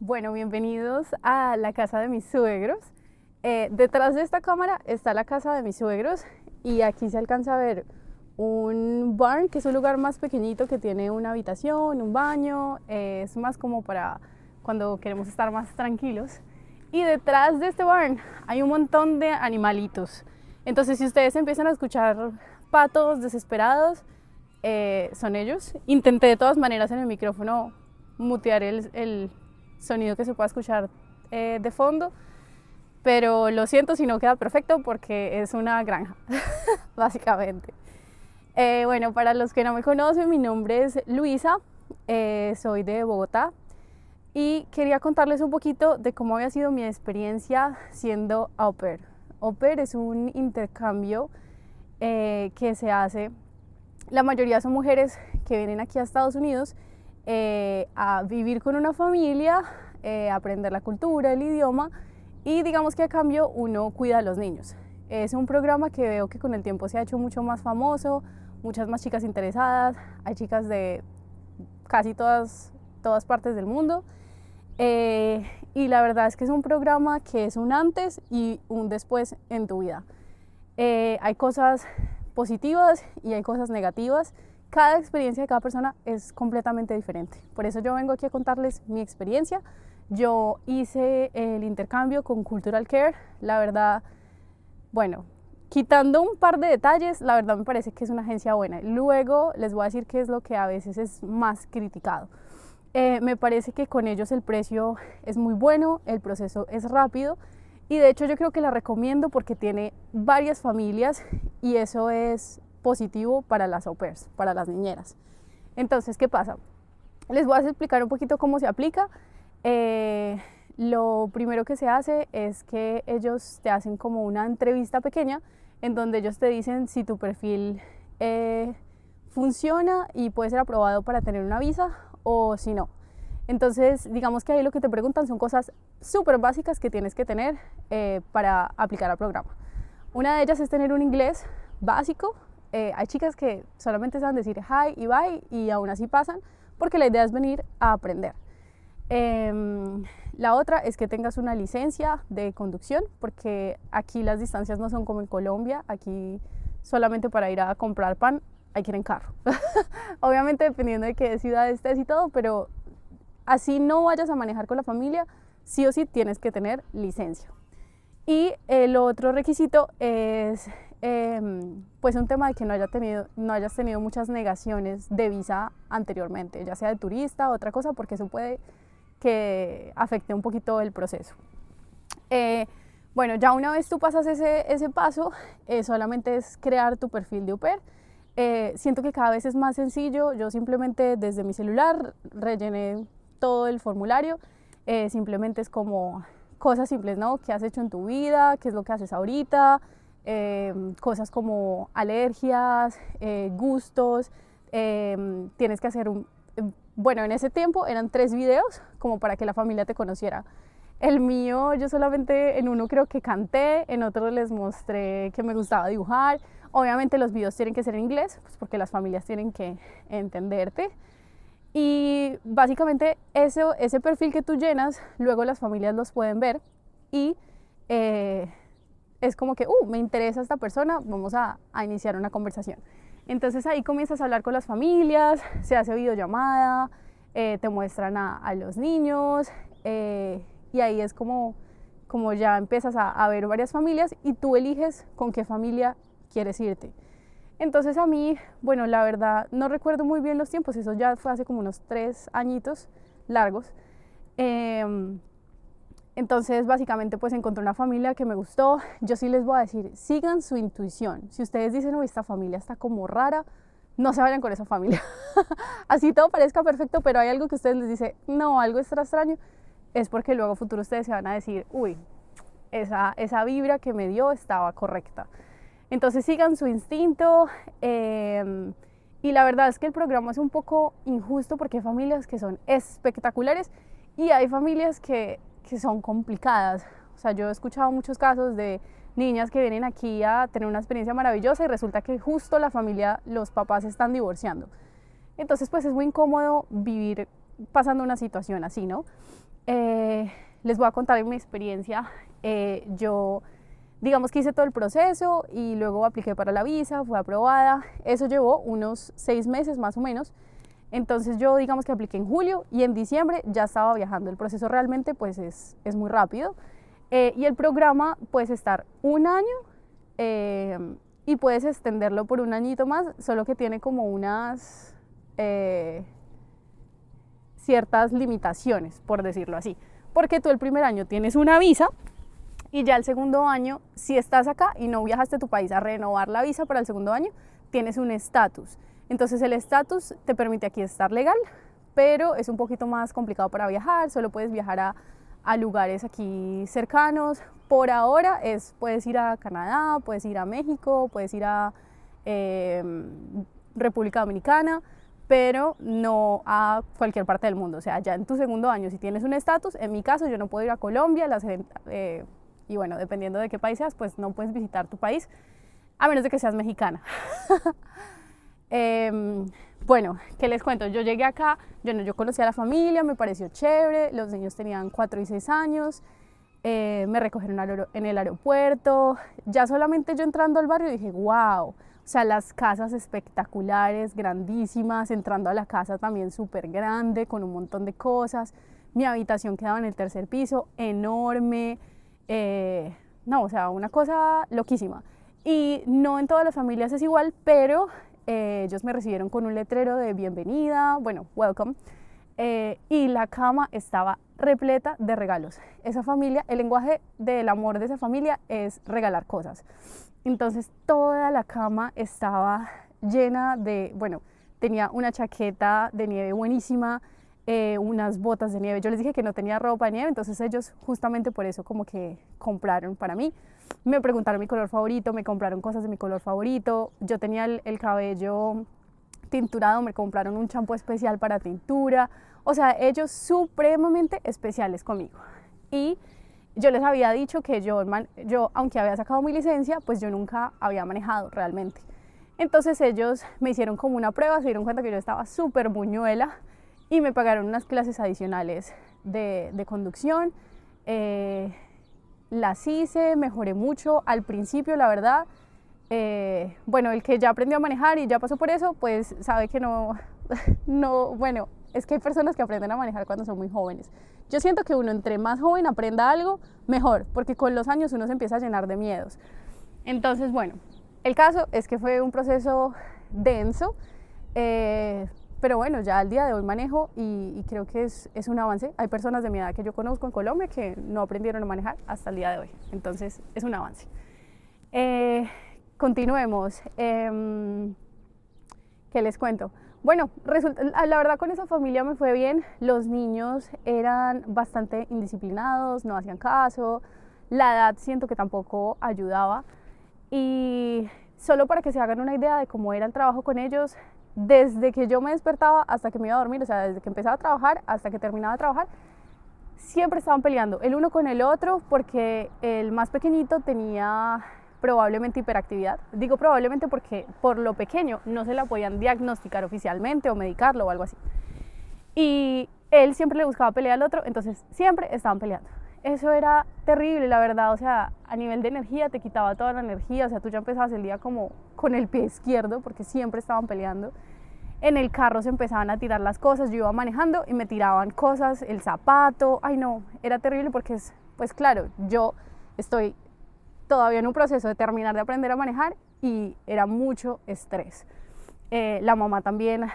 Bueno, bienvenidos a la casa de mis suegros. Detrás de esta cámara está la casa de mis suegros y aquí se alcanza a ver un barn, que es un lugar más pequeñito que tiene una habitación, un baño, es más como para cuando queremos estar más tranquilos. Y detrás de este barn hay un montón de animalitos. Entonces, si ustedes empiezan a escuchar patos desesperados, son ellos. Intenté de todas maneras en el micrófono mutear el sonido que se pueda escuchar de fondo, pero lo siento si no queda perfecto porque es una granja, básicamente. Bueno, para los que no me conocen, mi nombre es Luisa, soy de Bogotá y quería contarles un poquito de cómo había sido mi experiencia siendo au pair. Au pair es un intercambio que se hace, la mayoría son mujeres que vienen aquí a Estados Unidos a vivir con una familia, aprender la cultura, el idioma y digamos que a cambio uno cuida a los niños. Es un programa que veo que con el tiempo se ha hecho mucho más famoso, muchas más chicas interesadas, hay chicas de casi todas partes del mundo y la verdad es que es un programa que es un antes y un después en tu vida. Hay cosas positivas y hay cosas negativas. Cada experiencia de cada persona es completamente diferente. Por eso yo vengo aquí a contarles mi experiencia. Yo hice el intercambio con Cultural Care. La verdad, bueno, quitando un par de detalles, la verdad me parece que es una agencia buena. Luego les voy a decir qué es lo que a veces es más criticado. Me parece que con ellos el precio es muy bueno, el proceso es rápido y de hecho yo creo que la recomiendo porque tiene varias familias y eso es positivo para las au pairs, para las niñeras. Entonces, ¿qué pasa? Les voy a explicar un poquito cómo se aplica. Lo primero que se hace es que ellos te hacen como una entrevista pequeña en donde ellos te dicen si tu perfil funciona y puede ser aprobado para tener una visa o si no. Entonces, digamos que ahí lo que te preguntan son cosas súper básicas que tienes que tener para aplicar al programa. Una de ellas es tener un inglés básico. Hay chicas que solamente saben decir hi y bye y aún así pasan porque la idea es venir a aprender. La otra es que tengas una licencia de conducción porque aquí las distancias no son como en Colombia. Aquí solamente para ir a comprar pan hay que ir en carro. Obviamente dependiendo de qué ciudad estés y todo, pero así no vayas a manejar con la familia, sí o sí tienes que tener licencia. Y el otro requisito es pues un tema de que no hayas tenido muchas negaciones de visa anteriormente, ya sea de turista o otra cosa, porque eso puede que afecte un poquito el proceso. Bueno, ya una vez tú pasas ese paso, solamente es crear tu perfil de au pair. Siento que cada vez es más sencillo. Yo simplemente desde mi celular rellené todo el formulario. Simplemente es como cosas simples, ¿no? ¿Qué has hecho en tu vida? ¿Qué es lo que haces ahorita? Cosas como alergias, gustos. Tienes que hacer bueno, en ese tiempo eran 3 videos como para que la familia te conociera. El mío, yo solamente en uno creo que canté, en otro les mostré que me gustaba dibujar. Obviamente los videos tienen que ser en inglés, pues porque las familias tienen que entenderte. Y básicamente ese perfil que tú llenas, luego las familias los pueden ver y es como que, me interesa esta persona, vamos a iniciar una conversación. Entonces ahí comienzas a hablar con las familias, se hace videollamada, te muestran a los niños y ahí es como ya empiezas a ver varias familias y tú eliges con qué familia quieres irte. Entonces a mí, bueno, la verdad no recuerdo muy bien los tiempos, eso ya fue hace como unos 3 añitos largos. Entonces básicamente pues encontré una familia que me gustó. Yo sí les voy a decir, sigan su intuición. Si ustedes dicen, esta familia está como rara, no se vayan con esa familia. Así todo parezca perfecto, pero hay algo que ustedes les dice, no, algo está extraño, es porque luego a futuro ustedes se van a decir, esa vibra que me dio estaba correcta. Entonces sigan su instinto y la verdad es que el programa es un poco injusto porque hay familias que son espectaculares y hay familias que son complicadas. O sea, yo he escuchado muchos casos de niñas que vienen aquí a tener una experiencia maravillosa y resulta que justo la familia, los papás se están divorciando. Entonces pues es muy incómodo vivir pasando una situación así, ¿no? Eh, Les voy a contar mi experiencia. Yo, digamos que hice todo el proceso y luego apliqué para la visa, fue aprobada. Eso llevó unos 6 meses más o menos. Entonces yo digamos que apliqué en julio y en diciembre ya estaba viajando. El proceso realmente pues es muy rápido. Y el programa puedes estar un año y puedes extenderlo por un añito más, solo que tiene como unas ciertas limitaciones, por decirlo así. Porque tú el primer año tienes una visa y ya el segundo año, si estás acá y no viajaste a tu país a renovar la visa para el segundo año, tienes un estatus. Entonces el estatus te permite aquí estar legal, pero es un poquito más complicado para viajar, solo puedes viajar a lugares aquí cercanos. Por ahora puedes ir a Canadá, puedes ir a México, puedes ir a República Dominicana, pero no a cualquier parte del mundo. O sea, ya en tu segundo año, si tienes un estatus, en mi caso yo no puedo ir a Colombia, y bueno, dependiendo de qué país seas, pues no puedes visitar tu país, a menos de que seas mexicana. Bueno, ¿qué les cuento? Yo llegué acá, yo conocí a la familia, me pareció chévere, los niños tenían 4 y 6 años, me recogieron en el aeropuerto, ya solamente yo entrando al barrio dije, wow, o sea, las casas espectaculares, grandísimas, entrando a la casa también súper grande, con un montón de cosas, mi habitación quedaba en el tercer piso, enorme, no, o sea, una cosa loquísima. Y no en todas las familias es igual, pero ellos me recibieron con un letrero de bienvenida, bueno, welcome, y la cama estaba repleta de regalos. Esa familia, el lenguaje del amor de esa familia es regalar cosas. Entonces toda la cama estaba llena de, bueno, tenía una chaqueta de nieve buenísima, unas botas de nieve. Yo les dije que no tenía ropa de nieve, entonces ellos justamente por eso como que compraron para mí. Me preguntaron mi color favorito, me compraron cosas de mi color favorito. Yo tenía el cabello tinturado, me compraron un champú especial para tintura. O sea, ellos supremamente especiales conmigo. Y yo les había dicho que yo, aunque había sacado mi licencia, pues yo nunca había manejado realmente. Entonces ellos me hicieron como una prueba, se dieron cuenta que yo estaba súper buñuela y me pagaron unas clases adicionales de conducción. Las hice, mejoré mucho al principio, la verdad. Bueno, el que ya aprendió a manejar y ya pasó por eso, pues sabe que no, bueno, es que hay personas que aprenden a manejar cuando son muy jóvenes. Yo siento que uno entre más joven aprenda algo, mejor, porque con los años uno se empieza a llenar de miedos. Entonces, bueno, el caso es que fue un proceso denso, pero bueno, ya al día de hoy manejo y creo que es un avance. Hay personas de mi edad que yo conozco en Colombia que no aprendieron a manejar hasta el día de hoy, entonces es un avance. Continuemos. ¿Qué les cuento? Bueno, la verdad con esa familia me fue bien. Los niños eran bastante indisciplinados, no hacían caso. La edad siento que tampoco ayudaba. Y solo para que se hagan una idea de cómo era el trabajo con ellos, desde que yo me despertaba hasta que me iba a dormir, o sea, desde que empezaba a trabajar hasta que terminaba de trabajar, siempre estaban peleando el uno con el otro porque el más pequeñito tenía probablemente hiperactividad. Digo probablemente porque por lo pequeño no se la podían diagnosticar oficialmente o medicarlo o algo así. Y él siempre le buscaba pelea al otro, entonces siempre estaban peleando. Eso era terrible, la verdad, o sea, a nivel de energía te quitaba toda la energía, o sea, tú ya empezabas el día como con el pie izquierdo porque siempre estaban peleando. En el carro se empezaban a tirar las cosas, yo iba manejando y me tiraban cosas, el zapato, ay no, era terrible porque pues claro, yo estoy todavía en un proceso de terminar de aprender a manejar y era mucho estrés. La mamá también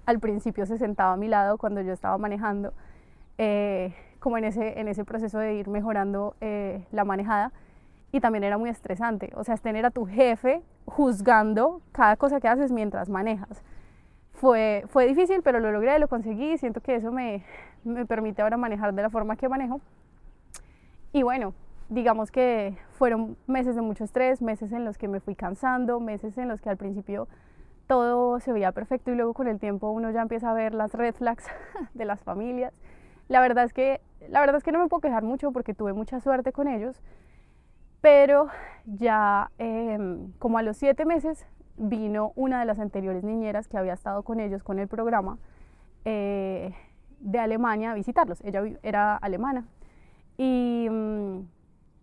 al principio se sentaba a mi lado cuando yo estaba manejando, como en ese proceso de ir mejorando la manejada, y también era muy estresante, o sea, es tener a tu jefe juzgando cada cosa que haces mientras manejas. Fue difícil, pero lo logré, lo conseguí, siento que eso me permite ahora manejar de la forma que manejo. Y bueno, digamos que fueron meses de mucho estrés, meses en los que me fui cansando, meses en los que al principio todo se veía perfecto y luego con el tiempo uno ya empieza a ver las red flags de las familias. La verdad es que no me puedo quejar mucho porque tuve mucha suerte con ellos, pero ya como a los 7 meses vino una de las anteriores niñeras que había estado con ellos con el programa de Alemania a visitarlos. Ella era alemana. Y,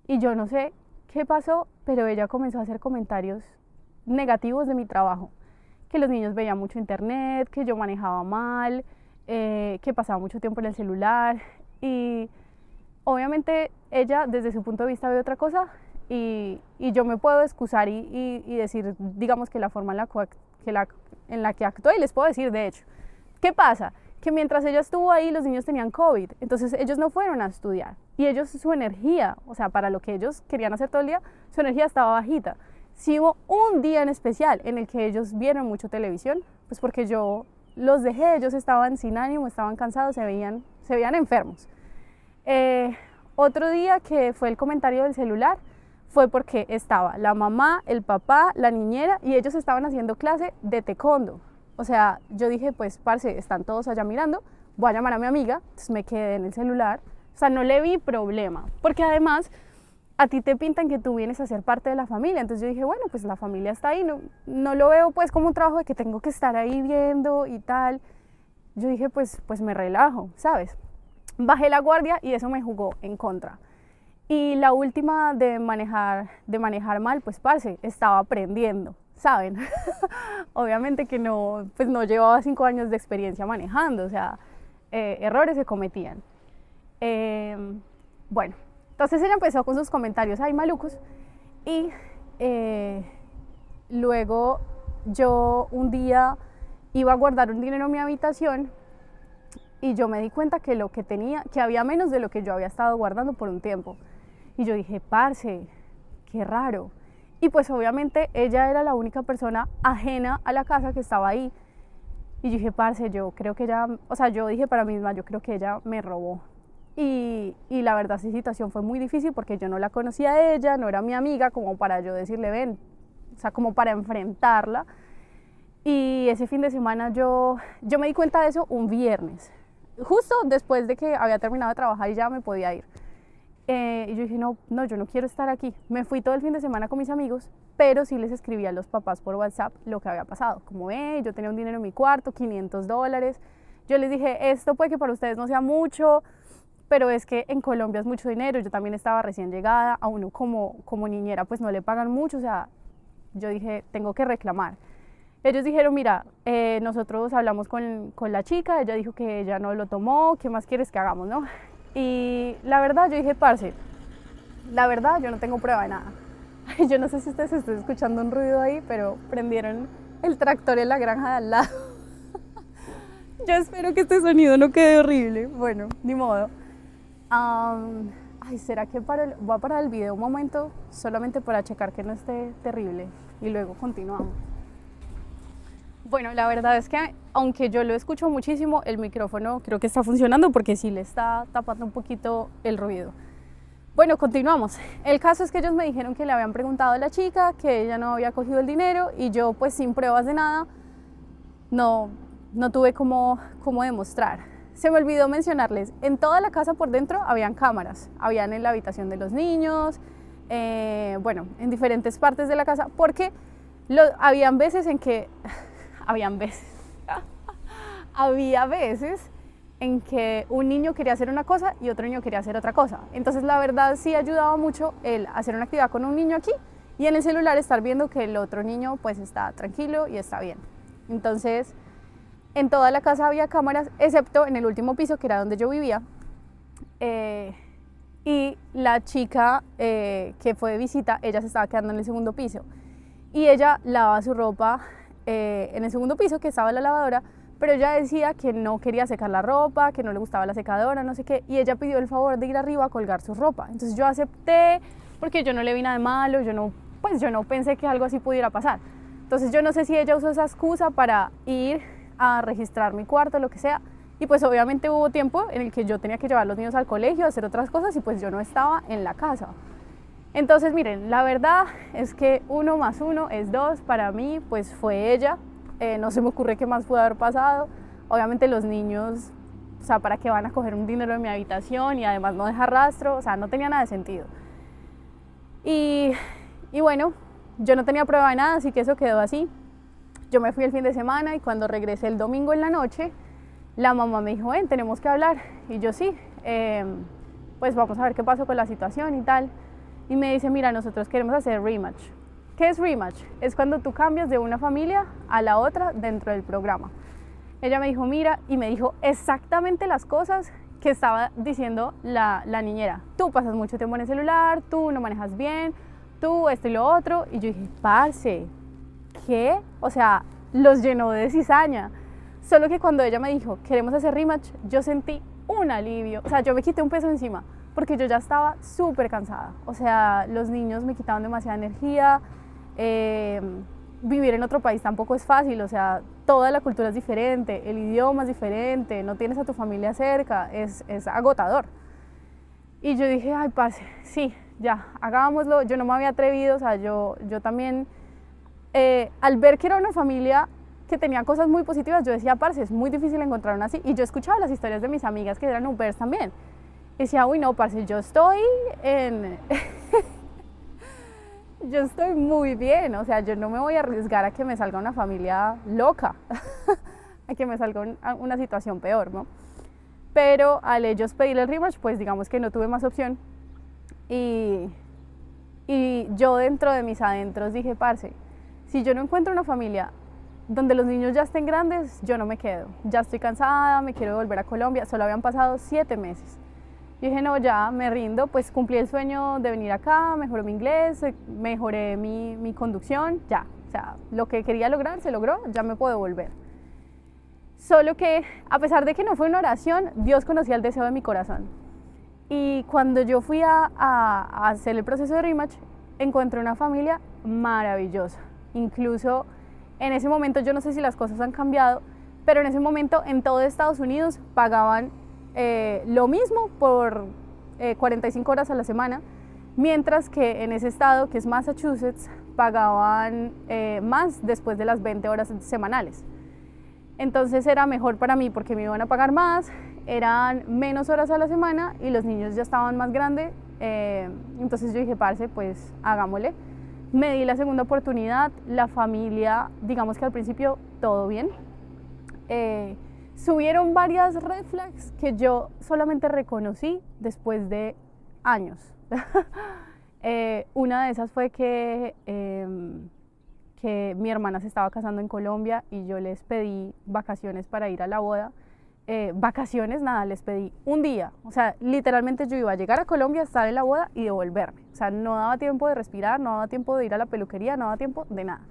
y yo no sé qué pasó, pero ella comenzó a hacer comentarios negativos de mi trabajo, que los niños veían mucho internet, que yo manejaba mal, que pasaba mucho tiempo en el celular, y obviamente ella desde su punto de vista ve otra cosa, y yo me puedo excusar y decir, digamos, que la forma en la que actué, y les puedo decir, de hecho, ¿qué pasa? Que mientras ella estuvo ahí, los niños tenían COVID, entonces ellos no fueron a estudiar, y ellos, su energía, o sea, para lo que ellos querían hacer todo el día, su energía estaba bajita. Si hubo un día en especial en el que ellos vieron mucho televisión, pues porque yo los dejé, ellos estaban sin ánimo, estaban cansados, se veían enfermos. Otro día que fue el comentario del celular, fue porque estaba la mamá, el papá, la niñera, y ellos estaban haciendo clase de taekwondo. O sea, yo dije, pues, parce, están todos allá mirando, voy a llamar a mi amiga, entonces me quedé en el celular. O sea, no le vi problema, porque además a ti te pintan que tú vienes a ser parte de la familia. Entonces yo dije, bueno, pues la familia está ahí, no lo veo pues como un trabajo de que tengo que estar ahí viendo y tal. Yo dije, pues me relajo, ¿sabes? Bajé la guardia y eso me jugó en contra. Y la última de manejar mal, pues parce, estaba aprendiendo, ¿saben? Obviamente que no, pues no llevaba 5 años de experiencia manejando, o sea, errores se cometían. Bueno, entonces ella empezó con sus comentarios ahí malucos, y luego yo un día iba a guardar un dinero en mi habitación y yo me di cuenta que lo que tenía, que había menos de lo que yo había estado guardando por un tiempo. Y yo dije, parce, qué raro. Y pues obviamente ella era la única persona ajena a la casa que estaba ahí. Y yo dije, parce, yo creo que ella, o sea, yo dije para mí misma, yo creo que ella me robó. Y la verdad, esa situación fue muy difícil porque yo no la conocía a ella, no era mi amiga como para yo decirle, ven, o sea, como para enfrentarla. Y ese fin de semana yo me di cuenta de eso un viernes, justo después de que había terminado de trabajar y ya me podía ir. Y yo dije, no, yo no quiero estar aquí. Me fui todo el fin de semana con mis amigos, pero sí les escribí a los papás por WhatsApp lo que había pasado. Como, yo tenía un dinero en mi cuarto, $500. Yo les dije, esto puede que para ustedes no sea mucho, pero es que en Colombia es mucho dinero. Yo también estaba recién llegada, a uno como niñera pues no le pagan mucho, o sea, yo dije, tengo que reclamar. Ellos dijeron, mira, nosotros hablamos con la chica, ella dijo que ella no lo tomó, ¿qué más quieres que hagamos, no? Y la verdad, yo dije, parce, la verdad, yo no tengo prueba de nada. Yo no sé si ustedes están escuchando un ruido ahí, pero prendieron el tractor en la granja de al lado. Yo espero que este sonido no quede horrible. Bueno, ni modo. Ay, ¿será que voy a parar el video un momento solamente para checar que no esté terrible? Y luego continuamos. Bueno, la verdad es que aunque yo lo escucho muchísimo, el micrófono creo que está funcionando porque sí le está tapando un poquito el ruido. Bueno, continuamos. El caso es que ellos me dijeron que le habían preguntado a la chica, que ella no había cogido el dinero, y yo pues sin pruebas de nada no tuve cómo demostrar. Se me olvidó mencionarles, en toda la casa por dentro habían cámaras, habían en la habitación de los niños, bueno, en diferentes partes de la casa, porque habían veces en que había veces en que un niño quería hacer una cosa y otro niño quería hacer otra cosa. Entonces la verdad sí ayudaba mucho el hacer una actividad con un niño aquí y en el celular estar viendo que el otro niño pues está tranquilo y está bien. Entonces en toda la casa había cámaras, excepto en el último piso, que era donde yo vivía. Y la chica que fue de visita, ella se estaba quedando en el segundo piso. Y ella lavaba su ropa en el segundo piso, que estaba la lavadora, pero ella decía que no quería secar la ropa, que no le gustaba la secadora, no sé qué. Y ella pidió el favor de ir arriba a colgar su ropa. Entonces yo acepté, porque yo no le vi nada de malo, yo no pensé que algo así pudiera pasar. Entonces yo no sé si ella usó esa excusa para ir a registrar mi cuarto, lo que sea, y pues obviamente hubo tiempo en el que yo tenía que llevar a los niños al colegio, hacer otras cosas, y pues yo no estaba en la casa. Entonces miren, la verdad es que 1 más 1 es 2, para mí pues fue ella, no se me ocurre qué más pudo haber pasado. Obviamente los niños, o sea, ¿para qué van a coger un dinero en mi habitación y además no dejar rastro? O sea, no tenía nada de sentido. Y bueno, yo no tenía prueba de nada, así que eso quedó así. Yo me fui el fin de semana y cuando regresé el domingo en la noche, la mamá me dijo, ven, tenemos que hablar. Y yo sí, pues vamos a ver qué pasó con la situación y tal. Y me dice, mira, nosotros queremos hacer rematch. ¿Qué es rematch? Es cuando tú cambias de una familia a la otra dentro del programa. Ella me dijo, mira, y me dijo exactamente las cosas que estaba diciendo la niñera. Tú pasas mucho tiempo en el celular, tú no manejas bien, tú esto y lo otro. Y yo dije, parce, ¿qué? O sea, los llenó de cizaña. Solo que cuando ella me dijo, queremos hacer rematch, yo sentí un alivio. O sea, yo me quité un peso encima, porque yo ya estaba súper cansada. O sea, los niños me quitaban demasiada energía. Vivir en otro país tampoco es fácil, o sea, toda la cultura es diferente, el idioma es diferente, no tienes a tu familia cerca, es agotador. Y yo dije, ay, parce, sí, ya, hagámoslo. Yo no me había atrevido, o sea, yo también, al ver que era una familia que tenía cosas muy positivas, yo decía, parce, es muy difícil encontrar una así. Y yo escuchaba las historias de mis amigas que eran au pairs también. Y decía, uy, no, parce, yo estoy en... yo estoy muy bien, o sea, yo no me voy a arriesgar a que me salga una familia loca, a que me salga una situación peor, ¿no? Pero al ellos pedir el rematch, pues digamos que no tuve más opción. Y yo dentro de mis adentros dije, parce, si yo no encuentro una familia donde los niños ya estén grandes, yo no me quedo. Ya estoy cansada, me quiero volver a Colombia. Solo habían pasado 7 meses. Y dije, no, ya me rindo, pues cumplí el sueño de venir acá, mejoré mi inglés, mejoré mi conducción, ya. O sea, lo que quería lograr se logró, ya me puedo volver. Solo que, a pesar de que no fue una oración, Dios conocía el deseo de mi corazón. Y cuando yo fui a hacer el proceso de rematch, encontré una familia maravillosa. Incluso en ese momento, yo no sé si las cosas han cambiado, pero en ese momento en todo Estados Unidos pagaban lo mismo por 45 horas a la semana, mientras que en ese estado, que es Massachusetts, pagaban más después de las 20 horas semanales. Entonces era mejor para mí porque me iban a pagar más, eran menos horas a la semana y los niños ya estaban más grandes. Entonces yo dije, parce, pues hagámosle. Me di la segunda oportunidad, la familia, digamos que al principio todo bien. Subieron varias red flags que yo solamente reconocí después de años. Una de esas fue que mi hermana se estaba casando en Colombia y yo les pedí vacaciones para ir a la boda. Vacaciones, nada, les pedí un día. O sea, literalmente yo iba a llegar a Colombia, estar en la boda y devolverme. O sea, no daba tiempo de respirar, no daba tiempo de ir a la peluquería, no daba tiempo de nada.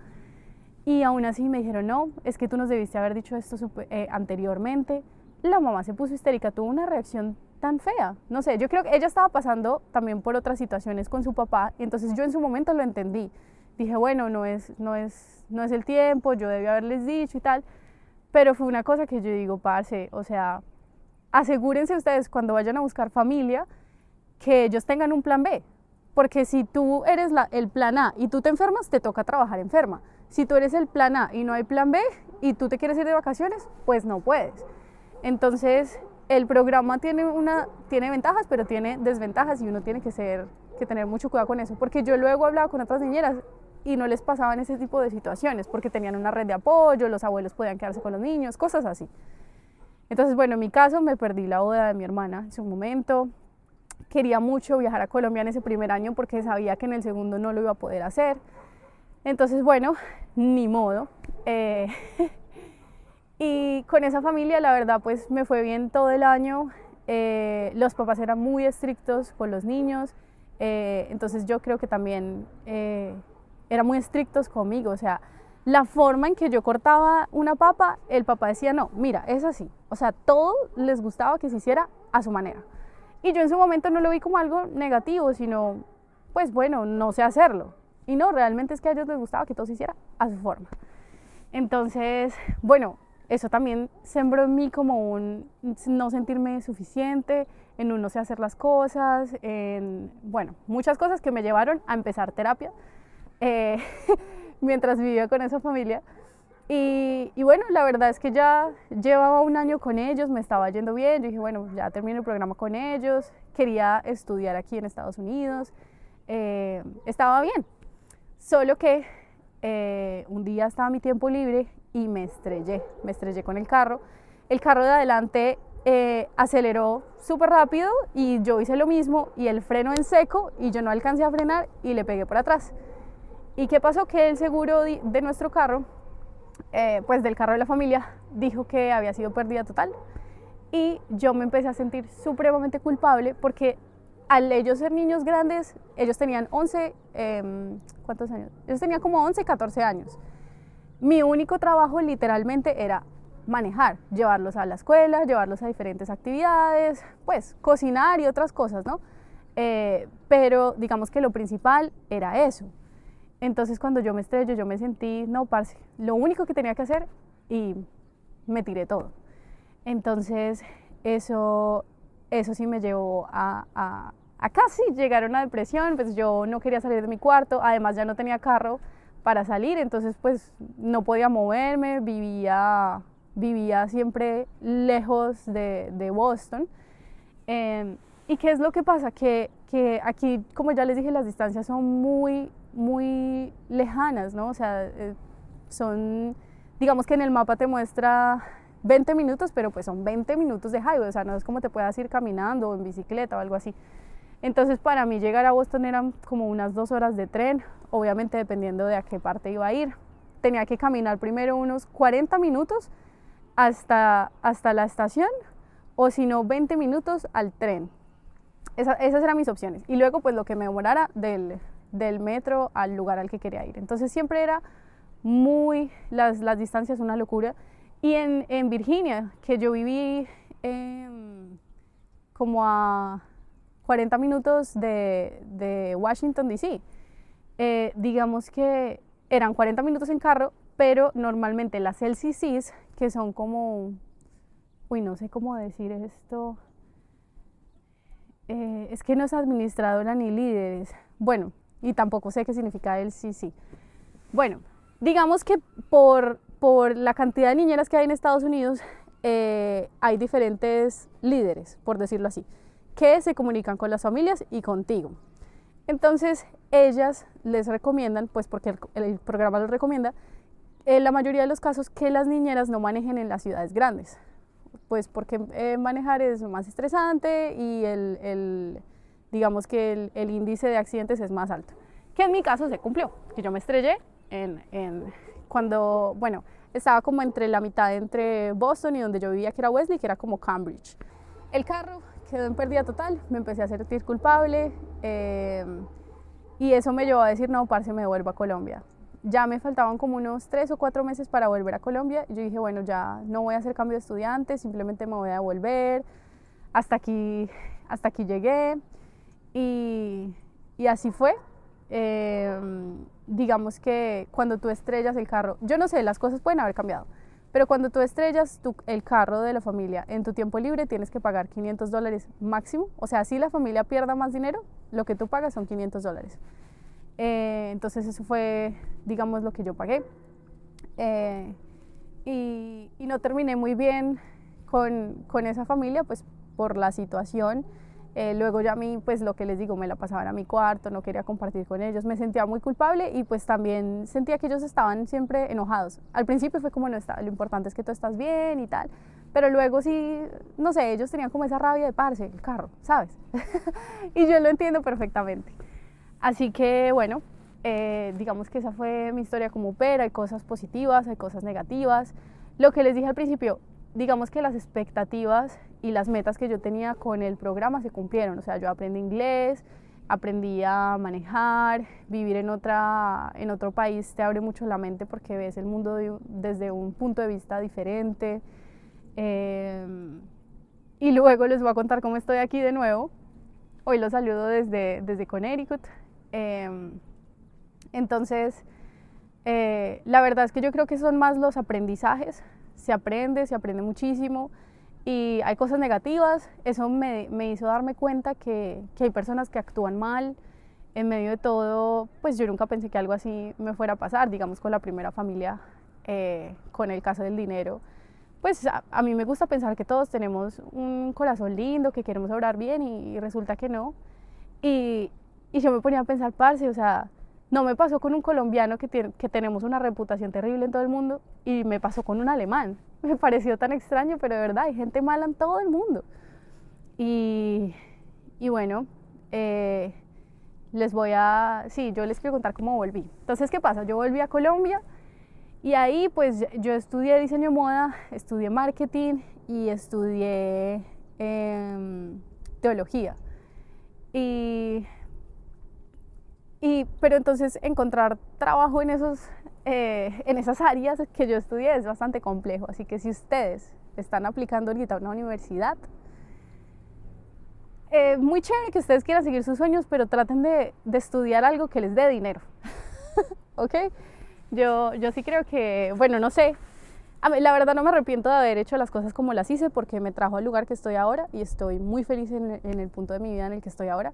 Y aún así me dijeron, no, es que tú nos debiste haber dicho esto anteriormente. La mamá se puso histérica, tuvo una reacción tan fea. No sé, yo creo que ella estaba pasando también por otras situaciones con su papá y entonces yo en su momento lo entendí. Dije, bueno, no es el tiempo, yo debí haberles dicho y tal. Pero fue una cosa que yo digo, parce, o sea, asegúrense ustedes cuando vayan a buscar familia que ellos tengan un plan B. Porque si tú eres el plan A y tú te enfermas, te toca trabajar enferma. Si tú eres el plan A y no hay plan B y tú te quieres ir de vacaciones, pues no puedes. Entonces, el programa tiene ventajas, pero tiene desventajas y uno tiene que tener mucho cuidado con eso. Porque yo luego hablaba con otras niñeras y no les pasaban ese tipo de situaciones porque tenían una red de apoyo, los abuelos podían quedarse con los niños, cosas así. Entonces, bueno, en mi caso me perdí la boda de mi hermana en su momento. Quería mucho viajar a Colombia en ese primer año porque sabía que en el segundo no lo iba a poder hacer. Entonces, bueno, ni modo. Y con esa familia, la verdad, pues me fue bien todo el año. Los papás eran muy estrictos con los niños. Entonces yo creo que también eran muy estrictos conmigo. O sea, la forma en que yo cortaba una papa, el papá decía, no, mira, es así. O sea, todo les gustaba que se hiciera a su manera. Y yo en su momento no lo vi como algo negativo, sino, pues bueno, no sé hacerlo. Y no, realmente es que a ellos les gustaba que todo se hiciera a su forma. Entonces, bueno, eso también sembró en mí como un no sentirme suficiente, en un no sé hacer las cosas, en, bueno, muchas cosas que me llevaron a empezar terapia mientras vivía con esa familia. Y bueno, la verdad es que ya llevaba un año con ellos, me estaba yendo bien, yo dije, bueno, ya terminé el programa con ellos, quería estudiar aquí en Estados Unidos, estaba bien, solo que un día estaba mi tiempo libre y me estrellé con el carro. el carro de adelante aceleró súper rápido y yo hice lo mismo y el freno en seco y yo no alcancé a frenar y le pegué por atrás. ¿Y qué pasó? Que el seguro de nuestro carro, pues del carro de la familia, dijo que había sido pérdida total y yo me empecé a sentir supremamente culpable porque al ellos ser niños grandes, ellos tenían 11, ¿cuántos años? Ellos tenían como 11, 14 años. Mi único trabajo literalmente era manejar, llevarlos a la escuela, llevarlos a diferentes actividades, pues cocinar y otras cosas, ¿no? Pero digamos que lo principal era eso. Entonces cuando yo me estrello, yo me sentí, no, parce, lo único que tenía que hacer y me tiré todo. Entonces eso sí me llevó a casi llegar a una depresión, pues yo no quería salir de mi cuarto, además ya no tenía carro para salir, entonces pues no podía moverme, vivía siempre lejos de Boston. ¿Y qué es lo que pasa? Que aquí, como ya les dije, las distancias son muy lejanas, ¿no? O sea, son, digamos que en el mapa te muestra 20 minutos, pero pues son 20 minutos de highway, o sea, no es como te puedas ir caminando o en bicicleta o algo así. Entonces para mí llegar a Boston eran como unas 2 horas de tren, obviamente dependiendo de a qué parte iba a ir. Tenía que caminar primero unos 40 minutos hasta la estación o si no 20 minutos al tren. Esas eran mis opciones. Y luego pues lo que me demorara del metro al lugar al que quería ir. Entonces siempre era las distancias una locura. Y en Virginia, que yo viví como a 40 minutos de Washington, D.C., digamos que eran 40 minutos en carro, pero normalmente las LCCs, que son como, no sé cómo decir esto, es que no es administradora ni líderes, bueno, y tampoco sé qué significa LCC. Bueno, digamos que por la cantidad de niñeras que hay en Estados Unidos, hay diferentes líderes, por decirlo así, que se comunican con las familias y contigo. Entonces, ellas les recomiendan, pues porque el programa les recomienda, en la mayoría de los casos, que las niñeras no manejen en las ciudades grandes, pues porque manejar es más estresante y digamos que el índice de accidentes es más alto. Que en mi caso se cumplió, que yo me estrellé cuando, bueno, estaba como entre la mitad entre Boston y donde yo vivía, que era Wesley, que era como Cambridge. El carro quedó en pérdida total, me empecé a sentir culpable y eso me llevó a decir, no, parce, me devuelvo a Colombia. Ya me faltaban como unos 3 o 4 meses para volver a Colombia y yo dije, bueno, ya no voy a hacer cambio de estudiante, simplemente me voy a devolver, hasta aquí llegué y así fue. Digamos que cuando tú estrellas el carro, yo no sé, las cosas pueden haber cambiado, pero cuando tú estrellas el carro de la familia en tu tiempo libre tienes que pagar $500 máximo, o sea, si la familia pierda más dinero, lo que tú pagas son $500. Entonces eso fue, digamos, lo que yo pagué y no terminé muy bien con esa familia, pues por la situación. Luego ya a mí, pues lo que les digo, me la pasaban a mi cuarto, no quería compartir con ellos, me sentía muy culpable y pues también sentía que ellos estaban siempre enojados. Al principio fue como, no, lo importante es que tú estás bien y tal, pero luego sí, no sé, ellos tenían como esa rabia de parce, el carro, ¿sabes? Y yo lo entiendo perfectamente. Así que bueno, digamos que esa fue mi historia como au pair. Hay cosas positivas, hay cosas negativas. Lo que les dije al principio, digamos que las expectativas y las metas que yo tenía con el programa se cumplieron. O sea, yo aprendí inglés, aprendí a manejar, vivir en otro país te abre mucho la mente porque ves el mundo desde un punto de vista diferente. Y luego les voy a contar cómo estoy aquí de nuevo. Hoy los saludo desde Connecticut. Entonces, la verdad es que yo creo que son más los aprendizajes. Se aprende muchísimo y hay cosas negativas. Eso me hizo darme cuenta que hay personas que actúan mal en medio de todo. Pues yo nunca pensé que algo así me fuera a pasar, digamos con la primera familia, con el caso del dinero. Pues a mí me gusta pensar que todos tenemos un corazón lindo, que queremos obrar bien y resulta que no. Y yo me ponía a pensar, parce, o sea, no me pasó con un colombiano que tenemos una reputación terrible en todo el mundo y me pasó con un alemán. me pareció tan extraño, pero de verdad hay gente mala en todo el mundo. Y bueno, yo les quiero contar cómo volví. Entonces, ¿qué pasa? Yo volví a Colombia y ahí pues yo estudié diseño de moda, estudié marketing y estudié teología. Pero entonces encontrar trabajo en esas áreas que yo estudié es bastante complejo. Así que si ustedes están aplicando ahorita a una universidad, muy chévere que ustedes quieran seguir sus sueños, pero traten de estudiar algo que les dé dinero. ¿Ok? Yo sí creo que, bueno, no sé. La verdad no me arrepiento de haber hecho las cosas como las hice porque me trajo al lugar que estoy ahora y estoy muy feliz en el punto de mi vida en el que estoy ahora.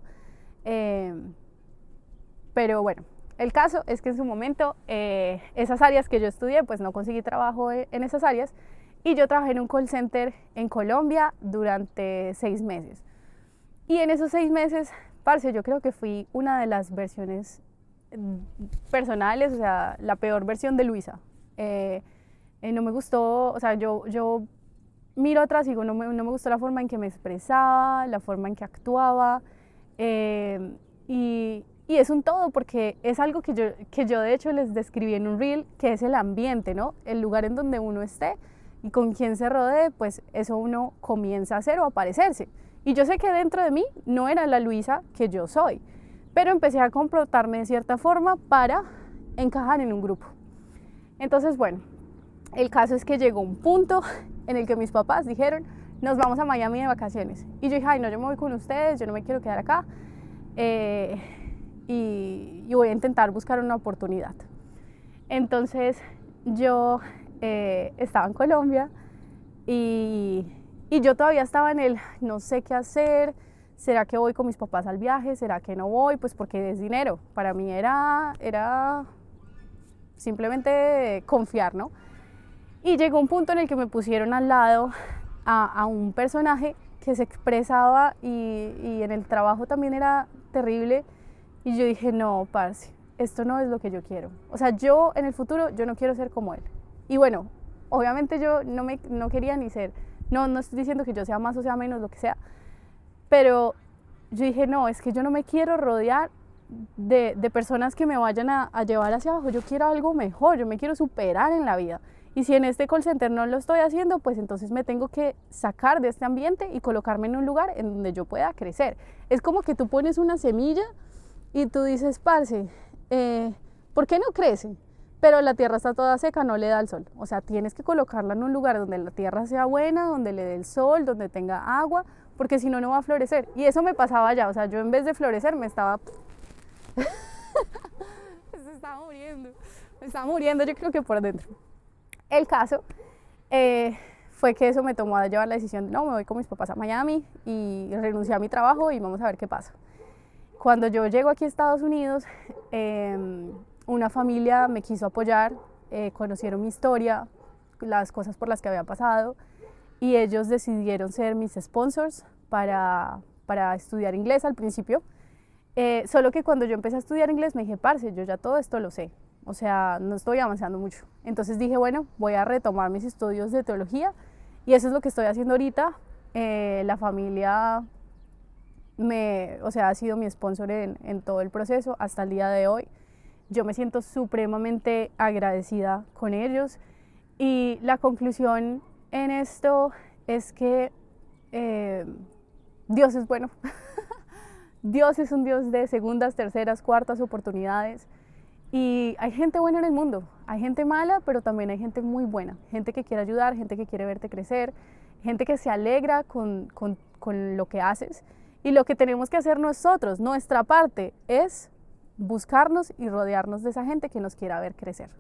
Pero bueno, el caso es que en su momento esas áreas que yo estudié, pues no conseguí trabajo en esas áreas y yo trabajé en un call center en Colombia durante 6 meses. Y en esos 6 meses, parce, yo creo que fui una de las versiones personales, o sea, la peor versión de Luisa. No me gustó, o sea, yo miro atrás y digo, no me gustó la forma en que me expresaba, la forma en que actuaba, y es un todo porque es algo que yo de hecho les describí en un reel, que es el ambiente, ¿no? El lugar en donde uno esté y con quien se rodee, pues eso uno comienza a hacer o a parecerse. Y yo sé que dentro de mí no era la Luisa que yo soy, pero empecé a comportarme de cierta forma para encajar en un grupo. Entonces, bueno, el caso es que llegó un punto en el que mis papás dijeron, nos vamos a Miami de vacaciones. Y yo dije, ay, no, yo me voy con ustedes, yo no me quiero quedar acá. Y voy a intentar buscar una oportunidad. Entonces, yo estaba en Colombia y yo todavía estaba en el no sé qué hacer. ¿Será que voy con mis papás al viaje? ¿Será que no voy? Pues porque es dinero. Para mí era simplemente confiar, ¿no? Y llegó un punto en el que me pusieron al lado a un personaje que se expresaba y en el trabajo también era terrible. Y yo dije, no, parce, esto no es lo que yo quiero. O sea, yo en el futuro, yo no quiero ser como él. Y bueno, obviamente yo no quería ni ser, no estoy diciendo que yo sea más o sea menos, lo que sea, pero yo dije, no, es que yo no me quiero rodear de personas que me vayan a llevar hacia abajo. Yo quiero algo mejor, yo me quiero superar en la vida. Y si en este call center no lo estoy haciendo, pues entonces me tengo que sacar de este ambiente y colocarme en un lugar en donde yo pueda crecer. Es como que tú pones una semilla y tú dices, parce, ¿por qué no crece? Pero la tierra está toda seca, no le da el sol. O sea, tienes que colocarla en un lugar donde la tierra sea buena, donde le dé el sol, donde tenga agua, porque si no, no va a florecer. Y eso me pasaba allá. O sea, yo en vez de florecer me estaba... Me estaba muriendo, yo creo que por dentro. El caso fue que eso me tomó a llevar la decisión de, no, me voy con mis papás a Miami y renuncié a mi trabajo y vamos a ver qué pasa. Cuando yo llego aquí a Estados Unidos, una familia me quiso apoyar, conocieron mi historia, las cosas por las que había pasado, y ellos decidieron ser mis sponsors para estudiar inglés al principio. Solo que cuando yo empecé a estudiar inglés me dije, parce, yo ya todo esto lo sé, o sea, no estoy avanzando mucho. Entonces dije, bueno, voy a retomar mis estudios de teología y eso es lo que estoy haciendo ahorita. La familia ha sido mi sponsor en todo el proceso hasta el día de hoy. Yo me siento supremamente agradecida con ellos y la conclusión en esto es que Dios es bueno. Dios es un Dios de segundas, terceras, cuartas oportunidades y hay gente buena en el mundo, hay gente mala, pero también hay gente muy buena, gente que quiere ayudar, gente que quiere verte crecer, gente que se alegra con lo que haces. Y lo que tenemos que hacer nosotros, nuestra parte, es buscarnos y rodearnos de esa gente que nos quiera ver crecer.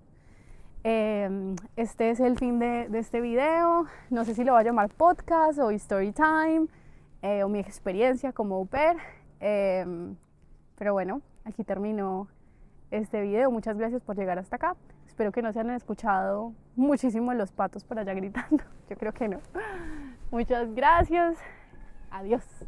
Este es el fin de este video. No sé si lo voy a llamar podcast o story time o mi experiencia como au pair. Pero bueno, aquí termino este video. Muchas gracias por llegar hasta acá. Espero que no se hayan escuchado muchísimo los patos por allá gritando. Yo creo que no. Muchas gracias. Adiós.